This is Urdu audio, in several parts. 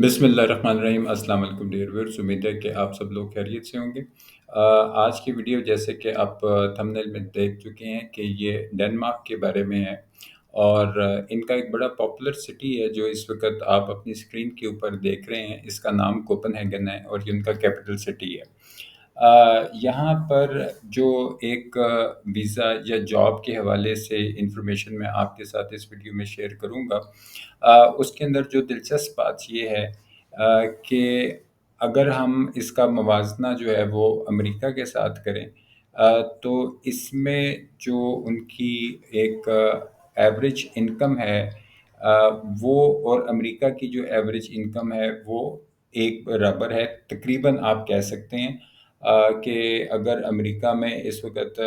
بسم اللہ الرحمن الرحیم۔ السلام علیکم ڈیئر ویورز، امید ہے کہ آپ سب لوگ خیریت سے ہوں گے۔ آج کی ویڈیو جیسے کہ آپ تھمبنیل میں دیکھ چکے ہیں کہ یہ ڈنمارک کے بارے میں ہے، اور ان کا ایک بڑا پاپولر سٹی ہے جو اس وقت آپ اپنی اسکرین کے اوپر دیکھ رہے ہیں۔ اس کا نام کوپن ہیگن ہے اور یہ ان کا کیپٹل سٹی ہے۔ یہاں پر جو ایک ویزا یا جاب کے حوالے سے انفارمیشن میں آپ کے ساتھ اس ویڈیو میں شیئر کروں گا، اس کے اندر جو دلچسپ بات یہ ہے کہ اگر ہم اس کا موازنہ جو ہے وہ امریکہ کے ساتھ کریں تو اس میں جو ان کی ایک ایوریج انکم ہے وہ اور امریکہ کی جو ایوریج انکم ہے وہ ایک برابر ہے تقریباً۔ آپ کہہ سکتے ہیں کہ اگر امریکہ میں اس وقت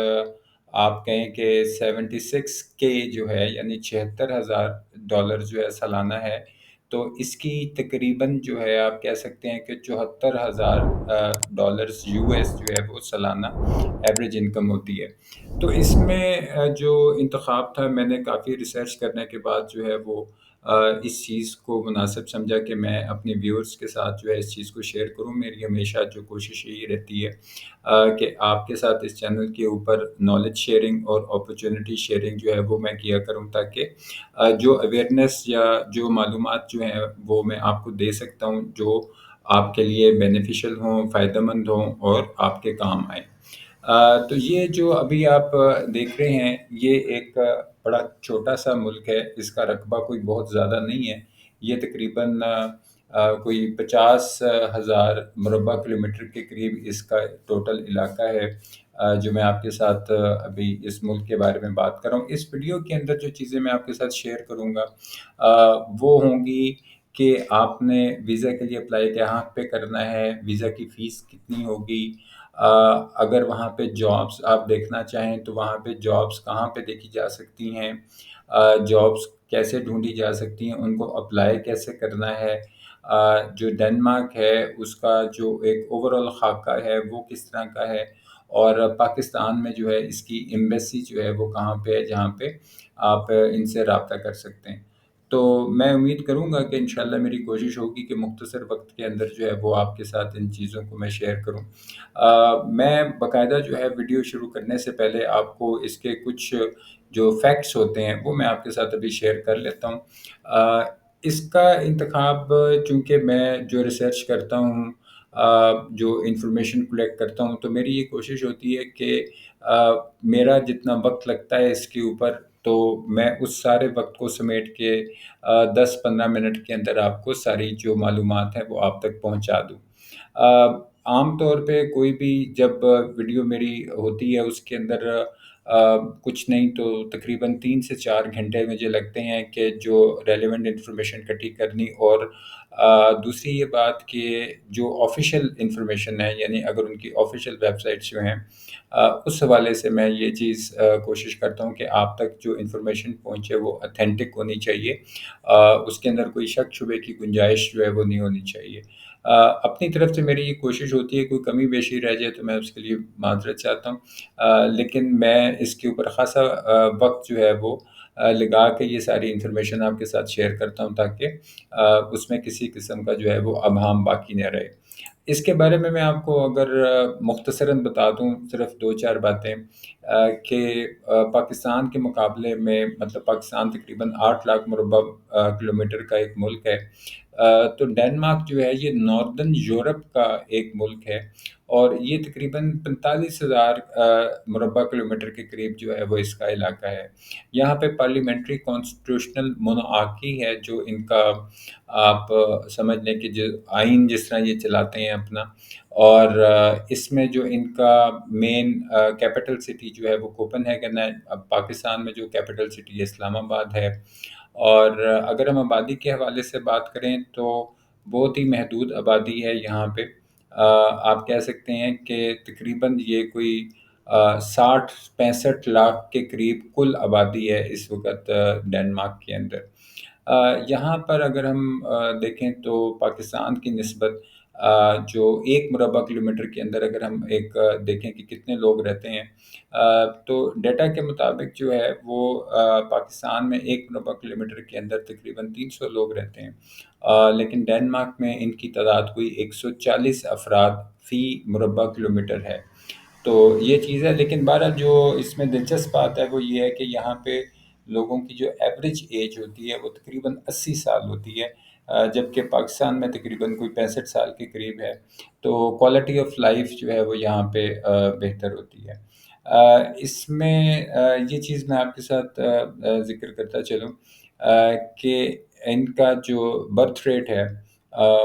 آپ کہیں کہ 76K جو ہے یعنی $76,000 جو ہے سالانہ ہے، تو اس کی تقریباً جو ہے آپ کہہ سکتے ہیں کہ $74,000 US جو ہے وہ سالانہ ایوریج انکم ہوتی ہے۔ تو اس میں جو انتخاب تھا، میں نے کافی ریسرچ کرنے کے بعد جو ہے وہ اس چیز کو مناسب سمجھا کہ میں اپنے ویورز کے ساتھ جو ہے اس چیز کو شیئر کروں۔ میری ہمیشہ جو کوشش یہی رہتی ہے کہ آپ کے ساتھ اس چینل کے اوپر نالج شیئرنگ اور اپرچونٹی شیئرنگ جو ہے وہ میں کیا کروں، تاکہ جو اویئرنیس یا جو معلومات جو ہیں وہ میں آپ کو دے سکتا ہوں جو آپ کے لیے بینیفیشل ہوں، فائدہ مند ہوں اور آپ کے کام آئیں۔ تو یہ جو ابھی آپ دیکھ رہے ہیں یہ ایک بڑا چھوٹا سا ملک ہے، اس کا رقبہ کوئی بہت زیادہ نہیں ہے۔ یہ تقریباً کوئی 50,000 مربع کلومیٹر کے قریب اس کا ٹوٹل علاقہ ہے جو میں آپ کے ساتھ ابھی اس ملک کے بارے میں بات کر رہا ہوں۔ اس ویڈیو کے اندر جو چیزیں میں آپ کے ساتھ شیئر کروں گا وہ ہوں گی کہ آپ نے ویزا کے لیے اپلائی کہاں پہ کرنا ہے، ویزا کی فیس کتنی ہوگی، اگر وہاں پہ جابس آپ دیکھنا چاہیں تو وہاں پہ جابس کہاں پہ دیکھی جا سکتی ہیں، جابس کیسے ڈھونڈی جا سکتی ہیں، ان کو اپلائی کیسے کرنا ہے، جو ڈنمارک ہے اس کا جو ایک اوورآل خاکہ ہے وہ کس طرح کا ہے، اور پاکستان میں جو ہے اس کی ایمبیسی جو ہے وہ کہاں پہ ہے جہاں پہ آپ ان سے رابطہ کر سکتے ہیں۔ تو میں امید کروں گا کہ انشاءاللہ میری کوشش ہوگی کہ مختصر وقت کے اندر جو ہے وہ آپ کے ساتھ ان چیزوں کو میں شیئر کروں۔ میں باقاعدہ جو ہے ویڈیو شروع کرنے سے پہلے آپ کو اس کے کچھ جو فیکٹس ہوتے ہیں وہ میں آپ کے ساتھ ابھی شیئر کر لیتا ہوں۔ اس کا انتخاب چونکہ میں جو ریسرچ کرتا ہوں، جو انفارمیشن کلیکٹ کرتا ہوں، تو میری یہ کوشش ہوتی ہے کہ میرا جتنا وقت لگتا ہے اس کے اوپر، تو میں اس سارے وقت کو سمیٹ کے 10-15 منٹ کے اندر آپ کو ساری جو معلومات ہیں وہ آپ تک پہنچا دوں۔ عام طور پہ کوئی بھی جب ویڈیو میری ہوتی ہے اس کے اندر کچھ نہیں تو تقریباً 3 سے 4 گھنٹے مجھے لگتے ہیں کہ جو ریلیونٹ انفارمیشن اکٹھی کرنی، اور دوسری یہ بات کہ جو آفیشیل انفارمیشن ہے، یعنی اگر ان کی آفیشیل ویب سائٹس جو ہیں اس حوالے سے میں یہ چیز کوشش کرتا ہوں کہ آپ تک جو انفارمیشن پہنچے وہ اتھینٹک ہونی چاہیے، اس کے اندر کوئی شک شبے کی گنجائش جو ہے وہ نہیں ہونی چاہیے۔ اپنی طرف سے میری یہ کوشش ہوتی ہے کوئی کمی بیشی رہ جائے تو میں اس کے لیے معذرت چاہتا ہوں، لیکن میں اس کے اوپر خاصا وقت جو ہے وہ لگا کے یہ ساری انفارمیشن آپ کے ساتھ شیئر کرتا ہوں تاکہ اس میں کسی قسم کا جو ہے وہ ابہام باقی نہ رہے۔ اس کے بارے میں آپ کو اگر مختصراً بتا دوں صرف 2-4 باتیں، کہ پاکستان کے مقابلے میں، مطلب پاکستان تقریباً 8 لاکھ مربع کلومیٹر کا ایک ملک ہے، تو ڈنمارک جو ہے یہ ناردرن یورپ کا ایک ملک ہے، اور یہ تقریباً 45,000 مربع کلومیٹر کے قریب جو ہے وہ اس کا علاقہ ہے۔ یہاں پہ پارلیمنٹری کانسٹیٹیوشنل مونارکی ہے، جو ان کا آپ سمجھ لیں کہ جو آئین جس طرح یہ چلاتے ہیں اپنا، اور اس میں جو ان کا مین کیپٹل سٹی جو ہے وہ کوپن ہیگن ہے۔ اب پاکستان میں جو کیپٹل سٹی ہے اسلام آباد ہے، اور اگر ہم آبادی کے حوالے سے بات کریں تو بہت ہی محدود آبادی ہے یہاں پہ۔ آپ کہہ سکتے ہیں کہ تقریباً یہ کوئی 60-65 لاکھ کے قریب کل آبادی ہے اس وقت ڈنمارک کے اندر۔ یہاں پر اگر ہم دیکھیں تو پاکستان کی نسبت جو 1 مربع کلومیٹر کے اندر اگر ہم ایک دیکھیں کہ کتنے لوگ رہتے ہیں، تو ڈیٹا کے مطابق جو ہے وہ پاکستان میں 1 مربع کلومیٹر کے اندر تقریباً 300 لوگ رہتے ہیں، لیکن ڈنمارک میں ان کی تعداد کوئی 140 افراد فی مربع کلومیٹر ہے۔ تو یہ چیز ہے، لیکن بہرحال جو اس میں دلچسپ بات ہے وہ یہ ہے کہ یہاں پہ لوگوں کی جو ایوریج ایج ہوتی ہے وہ تقریباً 80 سال ہوتی ہے، جبکہ پاکستان میں تقریباً کوئی 65 سال کے قریب ہے۔ تو کوالٹی آف لائف جو ہے وہ یہاں پہ بہتر ہوتی ہے۔ اس میں یہ چیز میں آپ کے ساتھ ذکر کرتا چلوں کہ ان کا جو برتھ ریٹ ہے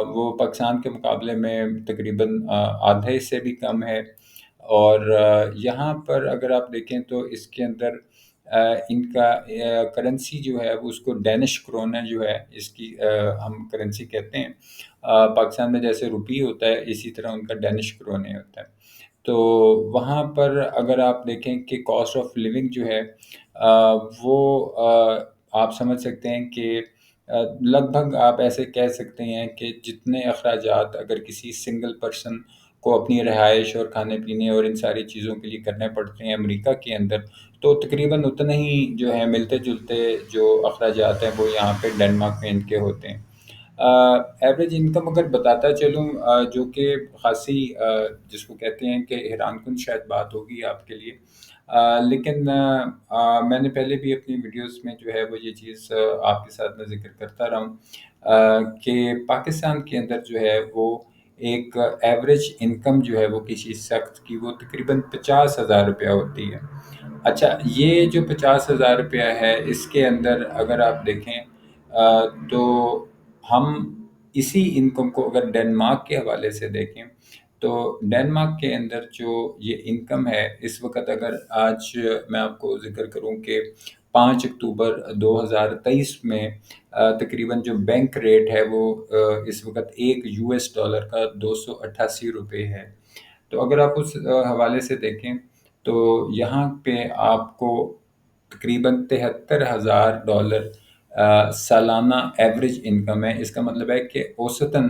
وہ پاکستان کے مقابلے میں تقریباً آدھے سے بھی کم ہے، اور یہاں پر اگر آپ دیکھیں تو اس کے اندر ان کا کرنسی جو ہے وہ اس کو ڈینش کرونا جو ہے اس کی ہم کرنسی کہتے ہیں۔ پاکستان میں جیسے روپی ہوتا ہے اسی طرح ان کا ڈینش کرونے ہوتا ہے۔ تو وہاں پر اگر آپ دیکھیں کہ کاسٹ آف لیونگ جو ہے وہ آپ سمجھ سکتے ہیں کہ لگ بھگ آپ ایسے کہہ سکتے ہیں کہ جتنے اخراجات اگر کسی سنگل پرسن کو اپنی رہائش اور کھانے پینے اور ان ساری چیزوں کے لیے کرنے پڑتے ہیں امریکہ کے اندر، تو تقریباً اتنے ہی جو ہے ملتے جلتے جو اخراجات ہیں وہ یہاں پہ ڈنمارک میں ان کے ہوتے ہیں۔ ایوریج انکم اگر بتاتا چلوں جو کہ خاصی جس کو کہتے ہیں کہ حیران کن شاید بات ہوگی آپ کے لیے، لیکن میں نے پہلے بھی اپنی ویڈیوز میں جو ہے وہ یہ چیز آپ کے ساتھ میں ذکر کرتا رہا ہوں کہ پاکستان کے اندر جو ہے وہ ایک ایوریج انکم جو ہے وہ کسی شخص کی وہ تقریباً 50,000 روپیہ ہوتی ہے۔ اچھا، یہ جو 50,000 روپیہ ہے اس کے اندر اگر آپ دیکھیں تو ہم اسی انکم کو اگر ڈنمارک کے حوالے سے دیکھیں تو ڈنمارک کے اندر جو یہ انکم ہے اس وقت، اگر آج میں آپ کو ذکر کروں کہ 5 اکتوبر 2023 میں تقریباً جو بینک ریٹ ہے وہ اس وقت ایک US ڈالر کا 288 روپے ہے۔ تو اگر آپ اس حوالے سے دیکھیں تو یہاں پہ آپ کو تقریباً 73,000 ڈالر سالانہ ایوریج انکم ہے۔ اس کا مطلب ہے کہ اوسطاً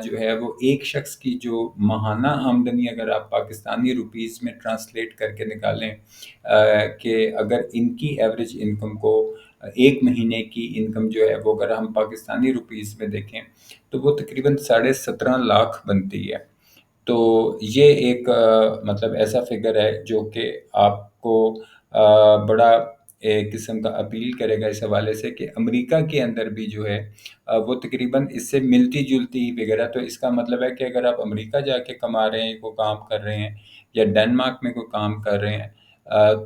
جو ہے وہ ایک شخص کی جو ماہانہ آمدنی اگر آپ پاکستانی روپیز میں ٹرانسلیٹ کر کے نکالیں کہ اگر ان کی ایوریج انکم کو ایک مہینے کی انکم جو ہے وہ اگر ہم پاکستانی روپیز میں دیکھیں تو وہ تقریباً 17.5 لاکھ بنتی ہے۔ تو یہ ایک مطلب ایسا فگر ہے جو کہ آپ کو بڑا ایک قسم کا اپیل کرے گا اس حوالے سے کہ امریکہ کے اندر بھی جو ہے وہ تقریباً اس سے ملتی جلتی ہی فگر ہے۔ تو اس کا مطلب ہے کہ اگر آپ امریکہ جا کے کما رہے ہیں، کوئی کام کر رہے ہیں، یا ڈنمارک میں کوئی کام کر رہے ہیں،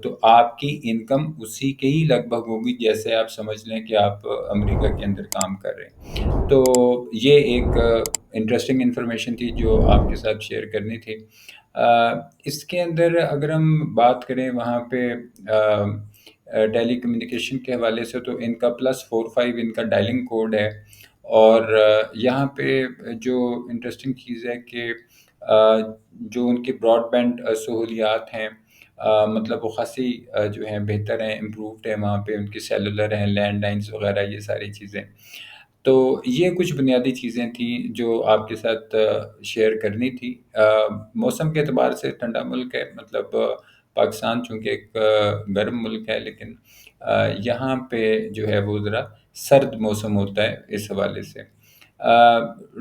تو آپ کی انکم اسی کے ہی لگ بھگ ہوگی جیسے آپ سمجھ لیں کہ آپ امریکہ کے اندر کام کر رہے ہیں۔ تو یہ ایک انٹرسٹنگ انفارمیشن تھی جو آپ کے ساتھ شیئر کرنی تھی۔ اس کے اندر اگر ہم بات کریں وہاں پہ ٹیلی کمیونیکیشن کے حوالے سے، تو ان کا +45 ان کا ڈائلنگ کوڈ ہے، اور یہاں پہ جو انٹرسٹنگ چیز ہے کہ جو ان کی براڈ بینڈ سہولیات ہیں مطلب وہ خاصی جو ہیں بہتر ہیں، امپرووڈ ہیں، وہاں پہ ان کی سیلولر ہیں، لینڈ لائنز وغیرہ یہ ساری چیزیں۔ تو یہ کچھ بنیادی چیزیں تھیں جو آپ کے ساتھ شیئر کرنی تھی۔ موسم کے اعتبار سے ٹھنڈا ملک ہے، مطلب پاکستان چونکہ ایک گرم ملک ہے، لیکن یہاں پہ جو ہے وہ ذرا سرد موسم ہوتا ہے اس حوالے سے۔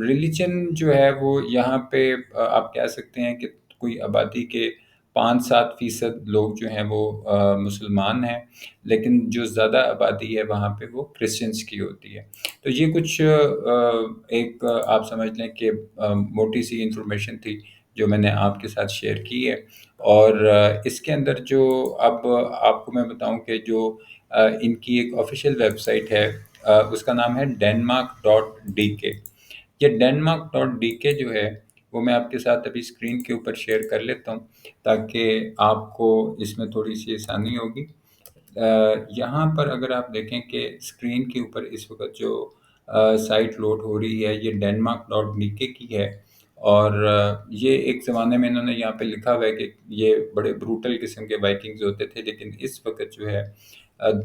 ریلیجن جو ہے وہ یہاں پہ آپ کہہ سکتے ہیں کہ کوئی آبادی کے 5-7% لوگ جو ہیں وہ مسلمان ہیں، لیکن جو زیادہ آبادی ہے وہاں پہ وہ کرسچنس کی ہوتی ہے۔ تو یہ کچھ ایک آپ سمجھ لیں کہ موٹی سی انفارمیشن تھی جو میں نے آپ کے ساتھ شیئر کی ہے، اور اس کے اندر جو اب آپ کو میں بتاؤں کہ جو ان کی ایک آفیشیل ویب سائٹ ہے اس کا نام ہے denmark.dk۔ یہ denmark.dk جو ہے وہ میں آپ کے ساتھ ابھی اسکرین کے اوپر شیئر کر لیتا ہوں تاکہ آپ کو اس میں تھوڑی سی آسانی ہوگی۔ یہاں پر اگر آپ دیکھیں کہ اسکرین کے اوپر اس وقت جو سائٹ لوڈ ہو رہی ہے یہ denmark.dk کی ہے، اور یہ ایک زمانے میں انہوں نے یہاں پہ لکھا ہوا ہے کہ یہ بڑے بروٹل قسم کے وائکنگز ہوتے تھے، لیکن اس وقت جو ہے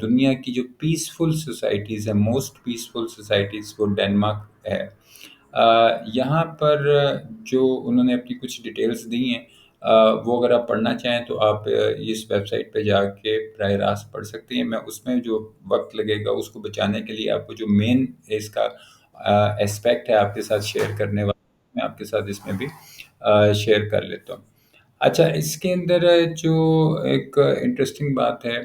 دنیا کی جو پیسفل سوسائٹیز ہیں، موسٹ پیسفل سوسائٹیز وہ ڈنمارک ہے۔ یہاں پر جو انہوں نے اپنی کچھ ڈیٹیلز دی ہیں، وہ اگر آپ پڑھنا چاہیں تو آپ اس ویب سائٹ پہ جا کے براہ راست پڑھ سکتے ہیں۔ میں اس میں جو وقت لگے گا اس کو بچانے کے لیے آپ کو جو مین اس کا اسپیکٹ ہے آپ کے ساتھ شیئر کرنے والا، میں آپ کے ساتھ اس میں بھی شیئر کر لیتا ہوں۔ اچھا، اس کے اندر جو ایک انٹرسٹنگ بات ہے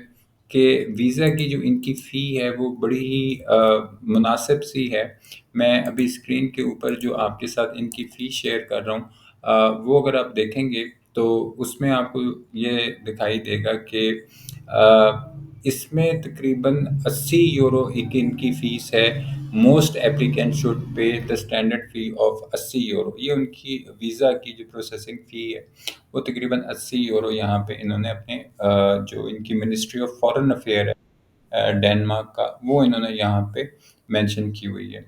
کہ ویزا کی جو ان کی فی ہے وہ بڑی ہی مناسب سی ہے۔ میں ابھی اسکرین کے اوپر جو آپ کے ساتھ ان کی فی شیئر کر رہا ہوں، وہ اگر آپ دیکھیں گے تو اس میں آپ کو یہ دکھائی دے گا کہ اس میں تقریباً 80 یورو ایک ان کی فیس ہے۔ Most applicant should pay the standard فی آف 80 یورو۔ یہ ان کی ویزا کی جو پروسیسنگ فی ہے وہ تقریباً 80 یورو یہاں پہ انہوں نے اپنے جو ان کی منسٹری آف فارن افیئر ہے ڈینمارک کا، وہ انہوں نے یہاں پہ مینشن کی ہوئی ہے۔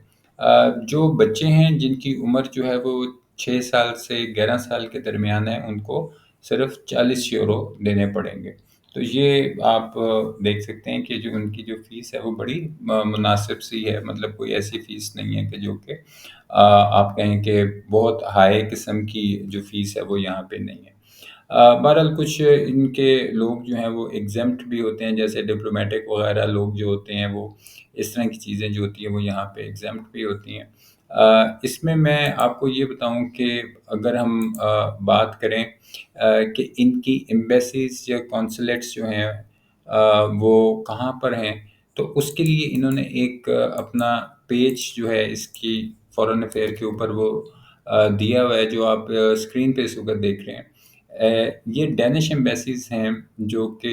جو بچے ہیں جن کی عمر جو ہے وہ 6 سال سے 11 سال کے درمیان ہے، ان کو صرف 40 یورو دینے پڑیں گے۔ تو یہ آپ دیکھ سکتے ہیں کہ جو ان کی جو فیس ہے وہ بڑی مناسب سی ہے، مطلب کوئی ایسی فیس نہیں ہے کہ جو کہ آپ کہیں کہ بہت ہائی قسم کی جو فیس ہے وہ یہاں پہ نہیں ہے۔ بہرحال کچھ ان کے لوگ جو ہیں وہ ایگزمپٹ بھی ہوتے ہیں، جیسے ڈپلومیٹک وغیرہ لوگ جو ہوتے ہیں وہ اس طرح کی چیزیں جو ہوتی ہیں وہ یہاں پہ ایگزمپٹ بھی ہوتی ہیں۔ اس میں آپ کو یہ بتاؤں کہ اگر ہم بات کریں کہ ان کی ایمبیسیز یا کونسلیٹس جو ہیں وہ کہاں پر ہیں، تو اس کے لیے انہوں نے ایک اپنا پیج جو ہے اس کی فارن افیئر کے اوپر وہ دیا ہوا ہے، جو آپ اسکرین پہ اس وقت دیکھ رہے ہیں۔ یہ ڈینش ایمبیسیز ہیں جو کہ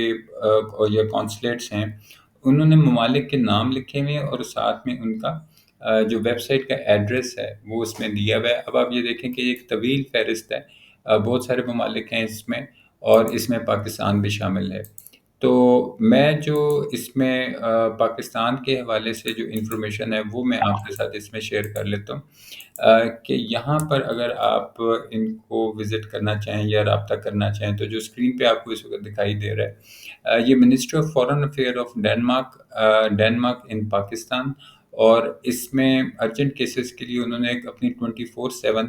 یا کونسلیٹس ہیں، انہوں نے ممالک کے نام لکھے ہوئے ہیں اور ساتھ میں ان کا جو ویب سائٹ کا ایڈریس ہے وہ اس میں دیا ہوا ہے۔ اب آپ یہ دیکھیں کہ ایک طویل فہرست ہے، بہت سارے ممالک ہیں اس میں، اور اس میں پاکستان بھی شامل ہے۔ تو میں جو اس میں پاکستان کے حوالے سے جو انفارمیشن ہے وہ میں آپ کے ساتھ اس میں شیئر کر لیتا ہوں کہ یہاں پر اگر آپ ان کو وزٹ کرنا چاہیں یا رابطہ کرنا چاہیں تو جو اسکرین پہ آپ کو اس وقت دکھائی دے رہا ہے، یہ ministry of foreign affair of Denmark in Pakistan, اور اس میں ارجنٹ کیسز کے لیے انہوں نے ایک اپنی 24/7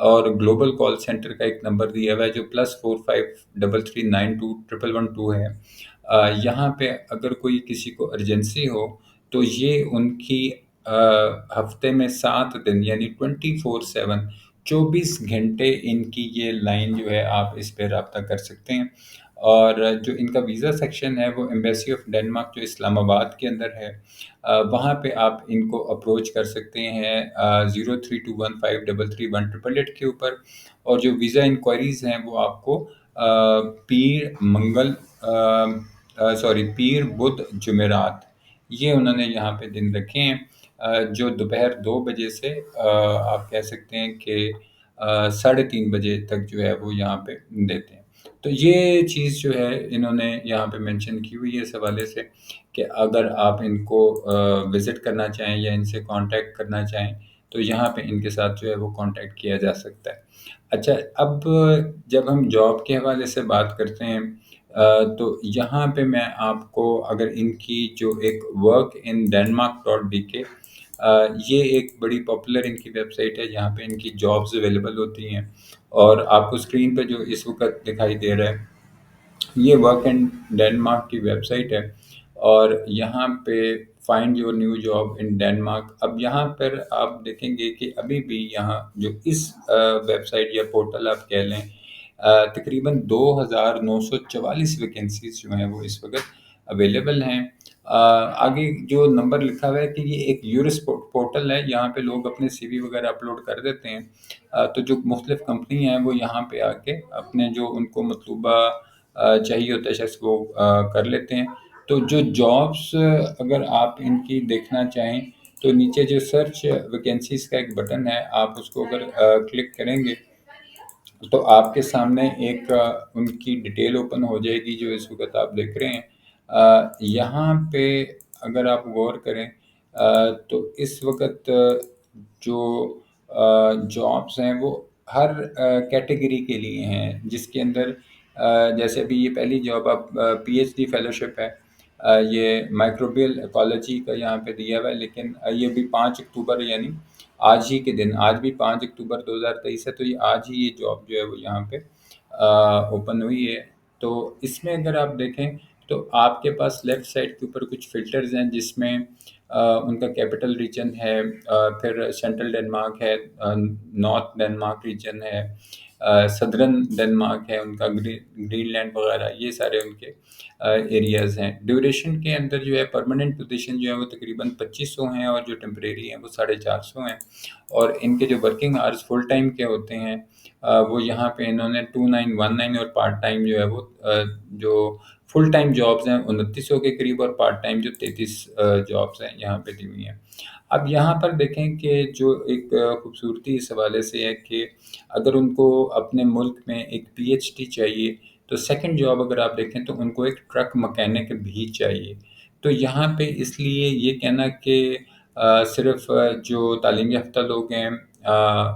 اور گلوبل کال سینٹر کا ایک نمبر دیا ہوا ہے جو +4533921112 ہے۔ یہاں پہ اگر کوئی کسی کو ارجنسی ہو تو یہ ان کی ہفتے میں 7 دن یعنی 24/7 24 گھنٹے ان کی یہ لائن جو ہے آپ اس پہ رابطہ کر سکتے ہیں۔ اور جو ان کا ویزا سیکشن ہے وہ ایمبیسی آف ڈینمارک جو اسلام آباد کے اندر ہے، وہاں پہ آپ ان کو اپروچ کر سکتے ہیں 0321533188 کے اوپر۔ اور جو ویزا انکوائریز ہیں وہ آپ کو پیر بدھ جمعرات، یہ انہوں نے یہاں پہ دن رکھے ہیں، جو دوپہر 2 بجے سے آپ کہہ سکتے ہیں کہ 3:30 بجے تک جو ہے وہ یہاں پہ دیتے ہیں۔ تو یہ چیز جو ہے انہوں نے یہاں پہ مینشن کی ہوئی ہے اس حوالے سے کہ اگر آپ ان کو وزٹ کرنا چاہیں یا ان سے کانٹیکٹ کرنا چاہیں تو یہاں پہ ان کے ساتھ جو ہے وہ کانٹیکٹ کیا جا سکتا ہے۔ اچھا، اب جب ہم جاب کے حوالے سے بات کرتے ہیں تو یہاں پہ میں آپ کو اگر ان کی جو ایک ورک ان denmark.dk، یہ ایک بڑی پاپولر ان کی ویب سائٹ ہے جہاں پہ ان کی جابز اویلیبل ہوتی ہیں، اور آپ کو اسکرین پہ جو اس وقت دکھائی دے رہا ہے یہ ورک ان ڈینمارک کی ویب سائٹ ہے، اور یہاں پہ find your new job in Denmark. اب یہاں پر آپ دیکھیں گے کہ ابھی بھی یہاں جو اس ویب سائٹ یا پورٹل آپ کہہ لیں، تقریباً 2944 ویکینسیز جو ہیں وہ اس وقت اویلیبل ہیں۔ آگے جو نمبر لکھا ہوا ہے کہ یہ ایک یورس پورٹل ہے، یہاں پہ لوگ اپنے سی وی وغیرہ اپلوڈ کر دیتے ہیں، تو جو مختلف کمپنی ہیں وہ یہاں پہ آ کے اپنے جو ان کو مطلوبہ چاہیے ہوتا ہے شخص وہ کر لیتے ہیں۔ تو جو جابس اگر آپ ان کی دیکھنا چاہیں تو نیچے جو سرچ ویکینسیز کا ایک بٹن ہے، آپ اس کو اگر کلک کریں گے تو آپ کے سامنے ایک ان کی ڈیٹیل اوپن ہو جائے گی جو اس وقت آپ دیکھ رہے ہیں۔ یہاں پہ اگر آپ غور کریں تو اس وقت جو جابس ہیں وہ ہر کیٹیگری کے لیے ہیں، جس کے اندر جیسے ابھی یہ پہلی جاب آپ پی ایچ ڈی فیلوشپ ہے، یہ مائکروبیل ایکالوجی کا یہاں پہ دیا ہوا ہے، لیکن یہ بھی 5 اکتوبر، یعنی آج ہی کے دن، آج بھی 5 اکتوبر 2023 ہے، تو یہ آج ہی یہ جاب جو ہے وہ یہاں پہ اوپن ہوئی ہے۔ تو اس میں اگر آپ دیکھیں تو آپ کے پاس لیفٹ سائڈ کے اوپر کچھ فلٹرز ہیں، جس میں ان کا کیپٹل ریجن ہے، پھر سینٹرل ڈنمارک ہے، نارتھ ڈنمارک ریجن ہے، صدرن ڈنمارک ہے، ان کا گرین لینڈ وغیرہ، یہ سارے ان کے ایریاز ہیں۔ ڈیوریشن کے اندر جو ہے پرماننٹ پوزیشن جو ہے وہ تقریباً 2500 ہیں، اور جو ٹیمپریری ہیں وہ 450 ہیں، اور ان کے جو ورکنگ آورس فل ٹائم کے ہوتے ہیں وہ یہاں پہ انہوں نے 2919، اور پارٹ ٹائم جو ہے وہ جو فل ٹائم جابز ہیں 2900 کے قریب، اور پارٹ ٹائم جو 33 جابز ہیں یہاں پہ دی ہوئی ہیں۔ اب یہاں پر دیکھیں کہ جو ایک خوبصورتی اس حوالے سے ہے کہ اگر ان کو اپنے ملک میں ایک پی ایچ ڈی چاہیے، تو سیکنڈ جاب اگر آپ دیکھیں تو ان کو ایک ٹرک مکینک بھی چاہیے۔ تو یہاں پہ اس لیے یہ کہنا کہ صرف جو تعلیم یافتہ لوگ ہیں،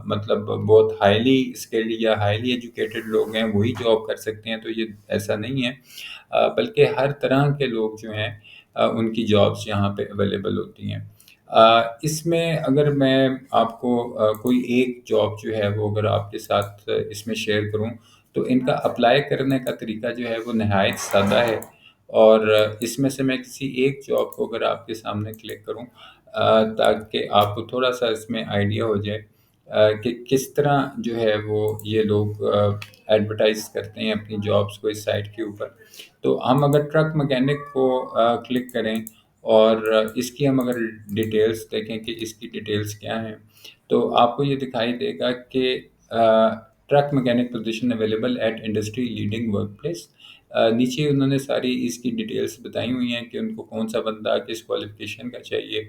مطلب بہت ہائیلی اسکلڈ یا ہائیلی ایجوکیٹڈ لوگ ہیں وہی جاب کر سکتے ہیں، تو یہ ایسا نہیں ہے، بلکہ ہر طرح کے لوگ جو ہیں ان کی جابس یہاں پہ اویلیبل ہوتی ہیں۔ اس میں اگر میں آپ کو کوئی ایک جاب جو ہے وہ اگر آپ کے ساتھ اس میں شیئر کروں، تو ان کا اپلائی کرنے کا طریقہ جو ہے وہ نہایت سادہ ہے، اور اس میں سے میں کسی ایک جاب کو اگر آپ کے سامنے کلک کروں تاکہ آپ کو تھوڑا سا اس میں آئیڈیا ہو جائے کہ کس طرح جو ہے وہ یہ لوگ ایڈورٹائز کرتے ہیں اپنی جابس کو اس سائٹ کے اوپر۔ تو ہم اگر ٹرک مکینک کو کلک کریں اور اس کی ہم اگر ڈیٹیلز دیکھیں کہ اس کی ڈیٹیلز کیا ہیں، تو آپ کو یہ دکھائی دے گا کہ truck mechanic position available at industry leading work place. نیچے انہوں نے ساری اس کی ڈیٹیلز بتائی ہوئی ہیں کہ ان کو کون سا بندہ کس کوالیفیکیشن کا چاہیے،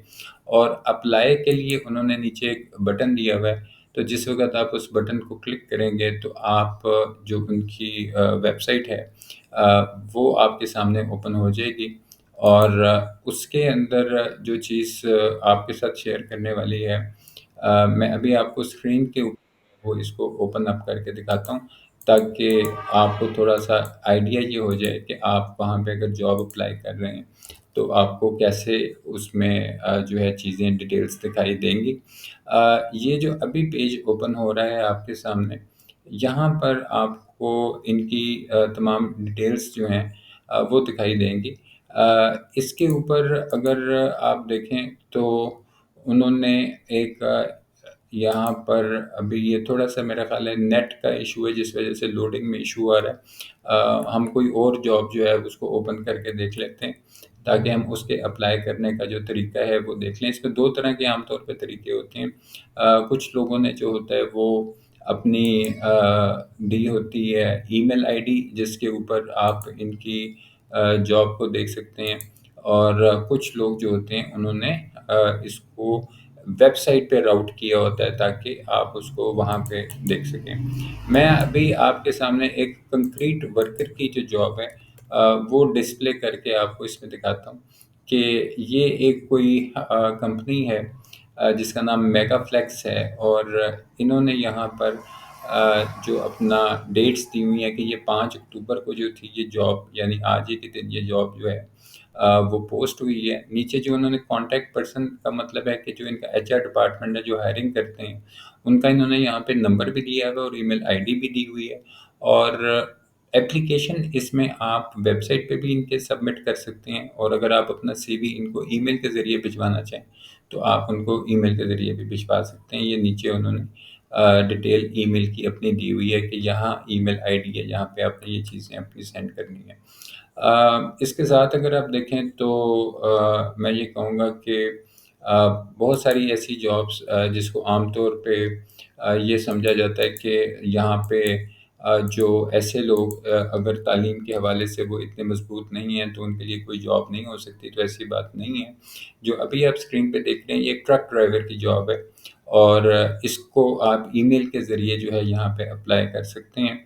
اور اپلائی کے لیے انہوں نے نیچے ایک بٹن دیا ہوا ہے۔ تو جس وقت آپ اس بٹن کو کلک کریں گے تو آپ جو ان کی ویب سائٹ ہے وہ آپ کے سامنے اوپن ہو جائے گی، اور اس کے اندر جو چیز آپ کے ساتھ شیئر کرنے والی ہے، میں ابھی آپ کو اسکرین کے اوپر وہ اس کو اوپن اپ کر کے دکھاتا ہوں، تاکہ آپ کو تھوڑا سا آئیڈیا یہ ہو جائے کہ آپ وہاں پہ اگر جاب اپلائی کر رہے ہیں تو آپ کو کیسے اس میں جو ہے چیزیں ڈیٹیلز دکھائی دیں گی۔ یہ جو ابھی پیج اوپن ہو رہا ہے آپ کے سامنے، یہاں پر آپ کو ان کی تمام ڈیٹیلز جو ہیں وہ دکھائی دیں گی۔ اس کے اوپر اگر آپ دیکھیں تو انہوں نے ایک یہاں پر ابھی یہ تھوڑا سا میرا خیال ہے نیٹ کا ایشو ہے، جس وجہ سے لوڈنگ میں ایشو آ رہا ہے۔ ہم کوئی اور جاب جو ہے اس کو اوپن کر کے دیکھ لیتے ہیں تاکہ ہم اس کے اپلائی کرنے کا جو طریقہ ہے وہ دیکھ لیں۔ اس میں دو طرح کے عام طور پہ طریقے ہوتے ہیں۔ کچھ لوگوں نے جو ہوتا ہے وہ اپنی دی ہوتی ہے ای میل آئی ڈی، جس کے اوپر آپ ان کی جاب کو دیکھ سکتے ہیں، اور کچھ لوگ جو ہوتے ہیں انہوں نے اس کو ویب سائٹ پہ راؤٹ کیا ہوتا ہے تاکہ آپ اس کو وہاں پہ دیکھ سکیں۔ میں ابھی آپ کے سامنے ایک کنکریٹ ورکر کی جو جاب ہے وہ ڈسپلے کر کے آپ کو اس میں دکھاتا ہوں کہ یہ ایک کوئی کمپنی ہے جس کا نام میگا فلیکس ہے، اور انہوں نے یہاں پر جو اپنا ڈیٹس دی ہوئی ہیں کہ یہ 5 اکتوبر کو جو تھی یہ جاب، یعنی آج ہی کے دن یہ جاب جو ہے وہ پوسٹ ہوئی ہے۔ نیچے جو انہوں نے کانٹیکٹ پرسن کا مطلب ہے کہ جو ان کا ایچ آر ڈپارٹمنٹ ہے جو ہائرنگ کرتے ہیں، ان کا انہوں نے یہاں پہ نمبر بھی دیا ہے اور ای میل آئی ڈی بھی دی ہوئی ہے، اور اپلیکیشن اس میں آپ ویب سائٹ پہ بھی ان کے سبمٹ کر سکتے ہیں، اور اگر آپ اپنا سی وی ان کو ای میل کے ذریعے بھجوانا چاہیں تو آپ ان کو ای میل کے ذریعے بھی بھجوا سکتے ہیں۔ یہ نیچے انہوں نے ڈیٹیل ای میل کی اپنی دی ہوئی ہے کہ یہاں ای میل آئی ڈی ہے جہاں پہ آپ نے یہ چیزیں اپنی سینڈ کرنی ہیں۔ اس کے ساتھ اگر آپ دیکھیں تو میں یہ کہوں گا کہ بہت ساری ایسی جابس جس کو عام طور پہ یہ سمجھا جاتا ہے کہ یہاں پہ جو ایسے لوگ اگر تعلیم کے حوالے سے وہ اتنے مضبوط نہیں ہیں تو ان کے لیے کوئی جاب نہیں ہو سکتی، تو ایسی بات نہیں ہے۔ جو ابھی آپ اسکرین پہ دیکھ رہے ہیں یہ ایک ٹرک ڈرائیور کی جاب ہے، اور اس کو آپ ای میل کے ذریعے جو ہے یہاں پہ اپلائی کر سکتے ہیں۔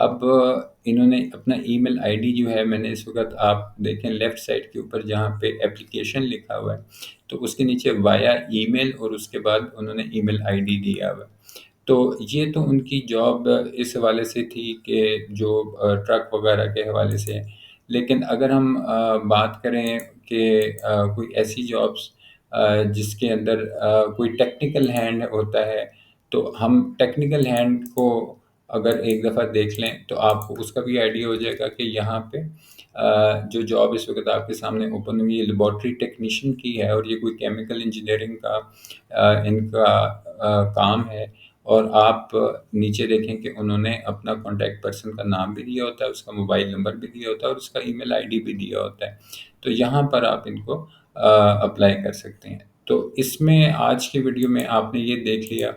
اب انہوں نے اپنا ای میل آئی ڈی جو ہے، میں نے اس وقت آپ دیکھیں لیفٹ سائڈ کے اوپر جہاں پہ اپلیکیشن لکھا ہوا ہے تو اس کے نیچے وایا ای میل، اور اس کے بعد انہوں نے ای میل آئی ڈی دیا ہوا ہے۔ تو یہ تو ان کی جاب اس حوالے سے تھی کہ جو ٹرک وغیرہ کے حوالے سے ہے، لیکن اگر ہم بات کریں کہ کوئی ایسی جابس جس کے اندر کوئی ٹیکنیکل ہینڈ ہوتا ہے، تو ہم ٹیکنیکل ہینڈ کو اگر ایک دفعہ دیکھ لیں تو آپ کو اس کا بھی آئیڈیا ہو جائے گا کہ یہاں پہ جو جاب اس وقت آپ کے سامنے اوپن ہوئی ہے لیبارٹری ٹیکنیشین کی ہے، اور یہ کوئی کیمیکل انجینئرنگ کا ان کا کام ہے۔ اور آپ نیچے دیکھیں کہ انہوں نے اپنا کانٹیکٹ پرسن کا نام بھی دیا ہوتا ہے، اس کا موبائل نمبر بھی دیا ہوتا ہے، اور اس کا ای میل آئی ڈی بھی دیا ہوتا ہے۔ تو یہاں پر آپ ان کو اپلائی کر سکتے ہیں۔ تو اس میں آج کی ویڈیو میں آپ نے یہ دیکھ لیا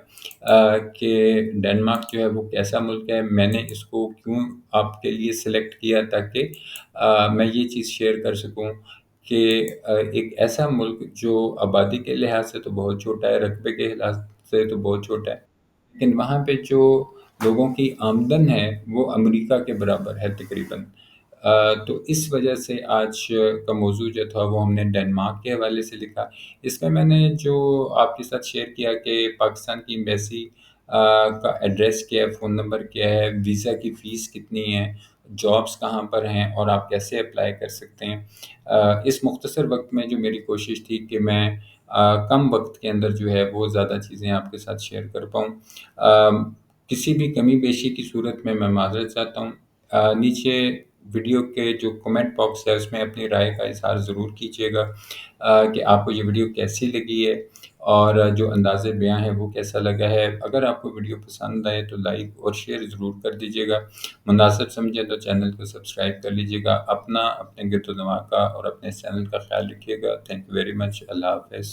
کہ ڈنمارک جو ہے وہ کیسا ملک ہے۔ میں نے اس کو کیوں آپ کے لیے سلیکٹ کیا تاکہ میں یہ چیز شیئر کر سکوں کہ ایک ایسا ملک جو آبادی کے لحاظ سے تو بہت چھوٹا ہے، رقبے کے لحاظ سے تو بہت چھوٹا ہے، لیکن وہاں پہ جو لوگوں کی آمدن ہے وہ امریکہ کے برابر ہے تقریباً۔ تو اس وجہ سے آج کا موضوع جو تھا وہ ہم نے ڈنمارک کے حوالے سے لکھا۔ اس میں نے جو آپ کے ساتھ شیئر کیا کہ پاکستان کی ایمبیسی کا ایڈریس کیا ہے، فون نمبر کیا ہے، ویزا کی فیس کتنی ہے، جابس کہاں پر ہیں، اور آپ کیسے اپلائی کر سکتے ہیں۔ اس مختصر وقت میں جو میری کوشش تھی کہ میں کم وقت کے اندر جو ہے وہ زیادہ چیزیں آپ کے ساتھ شیئر کر پاؤں۔ کسی بھی کمی بیشی کی صورت میں معذرت چاہتا ہوں۔ نیچے ویڈیو کے جو کمنٹ باکس ہے اس میں اپنی رائے کا اظہار ضرور کیجیے گا کہ آپ کو یہ ویڈیو کیسی لگی ہے، اور جو انداز بیاں ہے وہ کیسا لگا ہے۔ اگر آپ کو ویڈیو پسند آئے تو لائک اور شیئر ضرور کر دیجیے گا۔ مناسب سمجھے تو چینل کو سبسکرائب کر لیجیے گا۔ اپنے گرد و نواح کا اور اپنے چینل کا خیال رکھیے گا۔ Thank you very much. اللہ حافظ۔